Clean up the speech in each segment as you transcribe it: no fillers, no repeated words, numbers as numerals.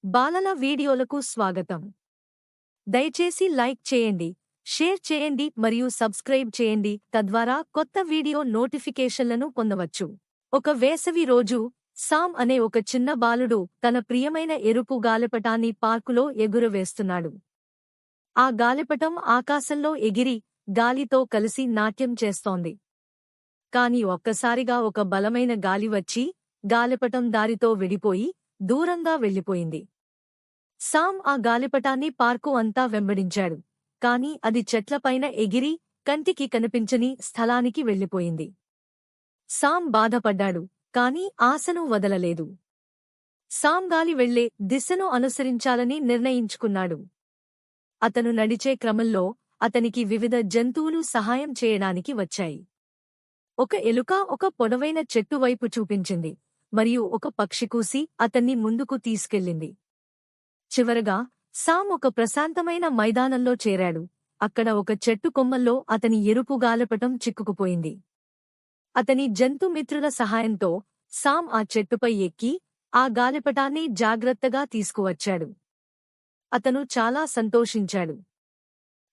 బాలల వీడియోలకు స్వాగతం. దయచేసి లైక్ చేయండి, షేర్ చేయండి మరియు సబ్స్క్రైబ్ చేయండి, తద్వారా కొత్త వీడియో నోటిఫికేషన్లను పొందవచ్చు. ఒక వేసవి రోజు సామ్ అనే ఒక చిన్న బాలుడు తన ప్రియమైన ఎరుపు గాలిపటాన్ని పార్కులో ఎగురవేస్తున్నాడు. ఆ గాలిపటం ఆకాశంలో ఎగిరి గాలితో కలిసి నాట్యం చేస్తోంది. కాని ఒక్కసారిగా ఒక బలమైన గాలి వచ్చి గాలిపటం దారితో విడిపోయి దూరంగా వెళ్ళిపోయింది. సామ్ ఆ గాలిపటాన్ని పార్కు అంతా వెంబడించాడు. కాని అది చెట్లపైన ఎగిరి కంటికి కనిపించని స్థలానికి వెళ్ళిపోయింది. సామ్ బాధపడ్డాడు, కాని ఆశను వదలలేదు. సామ్ గాలి వెళ్లే దిశను అనుసరించాలని నిర్ణయించుకున్నాడు. అతను నడిచే క్రమంలో అతనికి వివిధ జంతువులు సహాయం చేయడానికి వచ్చాయి. ఒక ఎలుక ఒక పొడవైన చెట్టు వైపు చూపించింది, మరియు ఒక పక్షి కూసి అతన్ని ముందుకు తీసుకెళ్ళింది. చివరగా సామ్ ఒక ప్రశాంతమైన మైదానంలో చేరాడు. అక్కడ ఒక చెట్టు కొమ్మల్లో అతని ఎరుపు గాలిపటం చిక్కుకుపోయింది. అతని జంతుమిత్రుల సహాయంతో సామ్ ఆ చెట్టుపై ఎక్కి ఆ గాలిపటాన్ని జాగ్రత్తగా తీసుకువచ్చాడు. అతను చాలా సంతోషించాడు.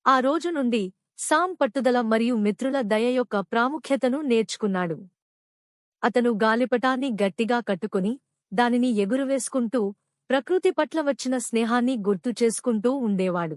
ఆ రోజు నుండి సామ్ పట్టుదల మరియు మిత్రుల దయ యొక్క ప్రాముఖ్యతను నేర్చుకున్నాడు. అతను గాలిపటాన్ని గట్టిగా కట్టుకుని దానిని ఎగురవేసుకుంటూ ప్రకృతి పట్ల వచ్చిన స్నేహాన్ని గుర్తుచేసుకుంటూ ఉండేవాడు.